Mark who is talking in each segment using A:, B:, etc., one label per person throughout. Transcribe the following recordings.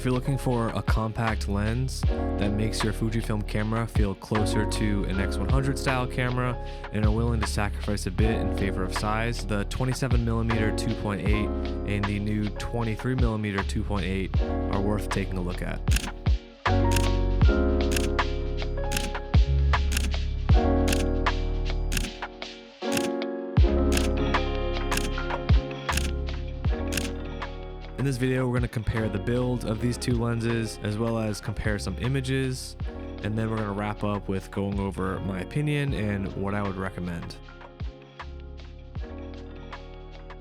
A: If you're looking for a compact lens that makes your Fujifilm camera feel closer to an X100 style camera and are willing to sacrifice a bit in favor of size, the 27mm 2.8 and the new 23mm 2.8 are worth taking a look at. In this video, we're going to compare the build of these two lenses as well as compare some images, and then we're going to wrap up with going over my opinion and what I would recommend.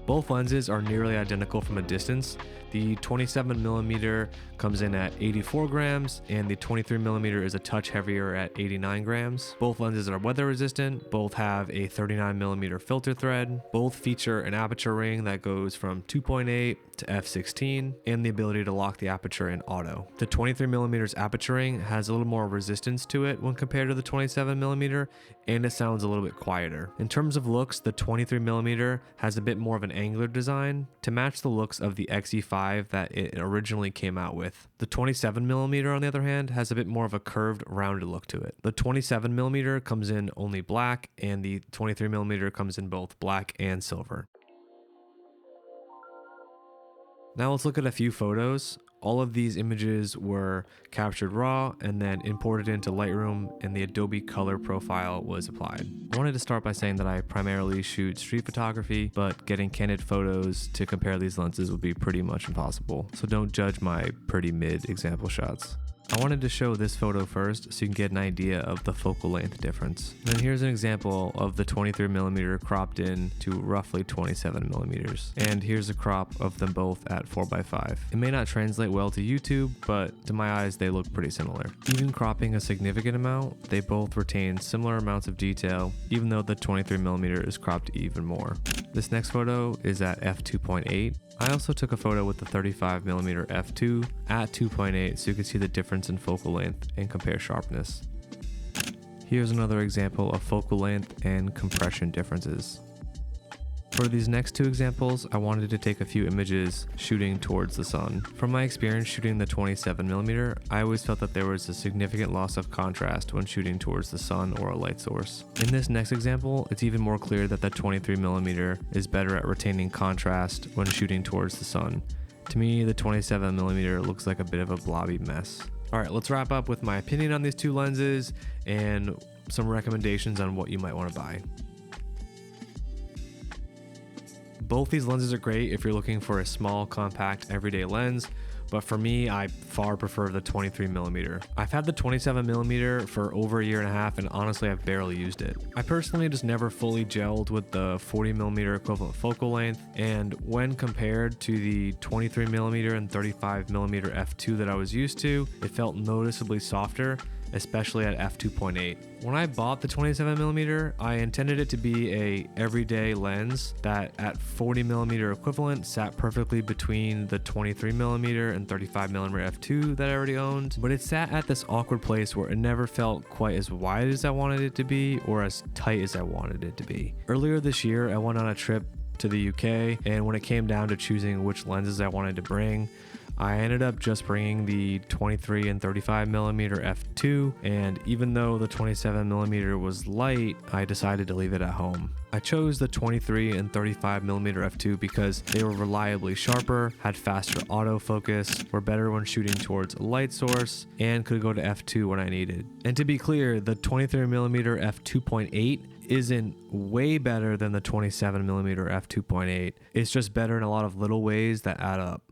A: Both lenses are nearly identical from a distance. The 27mm comes in at 84 grams and the 23mm is a touch heavier at 89 grams. Both lenses are weather resistant, both have a 39mm filter thread, both feature an aperture ring that goes from 2.8 to f16 and the ability to lock the aperture in auto. The 23mm aperture ring has a little more resistance to it when compared to the 27mm, and it sounds a little bit quieter. In terms of looks, the 23mm has a bit more of an angular design to match the looks of the X-E5 that it originally came out with. The 27mm, on the other hand, has a bit more of a curved, rounded look to it. The 27mm comes in only black, and the 23mm comes in both black and silver. Now let's look at a few photos. All of these images were captured raw and then imported into Lightroom, and the Adobe color profile was applied. I wanted to start by saying that I primarily shoot street photography, but getting candid photos to compare these lenses would be pretty much impossible, so don't judge my pretty mid example shots. I wanted to show this photo first so you can get an idea of the focal length difference. Then here's an example of the 23mm cropped in to roughly 27mm. And here's a crop of them both at 4x5. It may not translate well to YouTube, but to my eyes they look pretty similar. Even cropping a significant amount, they both retain similar amounts of detail, even though the 23mm is cropped even more. This next photo is at f2.8. I also took a photo with the 35mm f2 at 2.8 so you can see the difference in focal length and compare sharpness. Here's another example of focal length and compression differences. For these next two examples, I wanted to take a few images shooting towards the sun. From my experience shooting the 27mm, I always felt that there was a significant loss of contrast when shooting towards the sun or a light source. In this next example, it's even more clear that the 23mm is better at retaining contrast when shooting towards the sun. To me, the 27mm looks like a bit of a blobby mess. Alright, let's wrap up with my opinion on these two lenses and some recommendations on what you might want to buy. Both these lenses are great if you're looking for a small, compact, everyday lens, but for me, I far prefer the 23mm. I've had the 27mm for over a year and a half, and honestly, I've barely used it. I personally just never fully gelled with the 40mm equivalent focal length, and when compared to the 23mm and 35mm f2 that I was used to, it felt noticeably softer, especially at f2.8. When I bought the 27mm, I intended it to be a everyday lens that at 40mm equivalent sat perfectly between the 23mm and 35mm f2 that I already owned, but it sat at this awkward place where it never felt quite as wide as I wanted it to be or as tight as I wanted it to be. Earlier this year, I went on a trip to the UK, and when it came down to choosing which lenses I wanted to bring, I ended up just bringing the 23 and 35mm f2, and even though the 27mm was light, I decided to leave it at home. I chose the 23 and 35mm f2 because they were reliably sharper, had faster autofocus, were better when shooting towards a light source, and could go to f2 when I needed. And to be clear, the 23mm f2.8 isn't way better than the 27mm f2.8. It's just better in a lot of little ways that add up.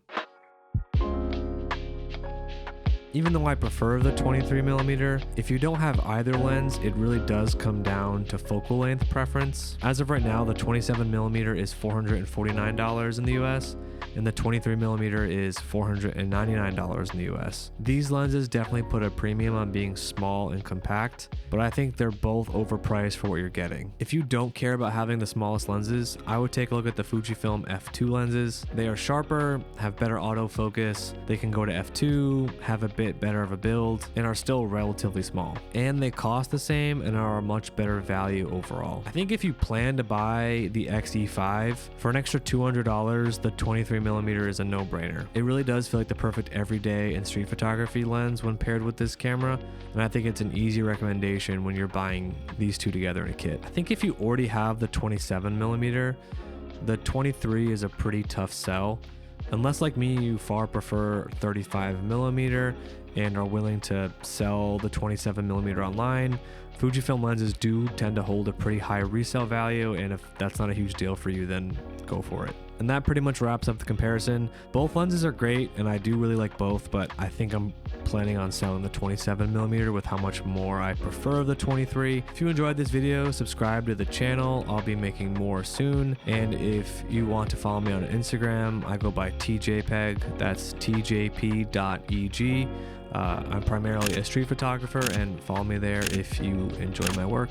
A: Even though I prefer the 23mm, if you don't have either lens, it really does come down to focal length preference. As of right now, the 27mm is $449 in the US, and the 23mm is $499 in the US. These lenses definitely put a premium on being small and compact, but I think they're both overpriced for what you're getting. If you don't care about having the smallest lenses, I would take a look at the Fujifilm F2 lenses. They are sharper, have better autofocus, they can go to f2, have a bit better of a build and are still relatively small. And they cost the same and are a much better value overall. I think if you plan to buy the X-E5 for an extra $200, the 23mm is a no-brainer. It really does feel like the perfect everyday and street photography lens when paired with this camera, and I think it's an easy recommendation when you're buying these two together in a kit. I think if you already have the 27mm, the 23 is a pretty tough sell. Unless like me, you far prefer 35mm and are willing to sell the 27mm online, Fujifilm lenses do tend to hold a pretty high resale value, and if that's not a huge deal for you, then go for it. And that pretty much wraps up the comparison. Both lenses are great, and I do really like both, but I think I'm planning on selling the 27mm with how much more I prefer the 23. If you enjoyed this video, subscribe to the channel. I'll be making more soon. And if you want to follow me on Instagram, I go by TJPEG. That's tjp.eg. I'm primarily a street photographer, and follow me there if you enjoy my work.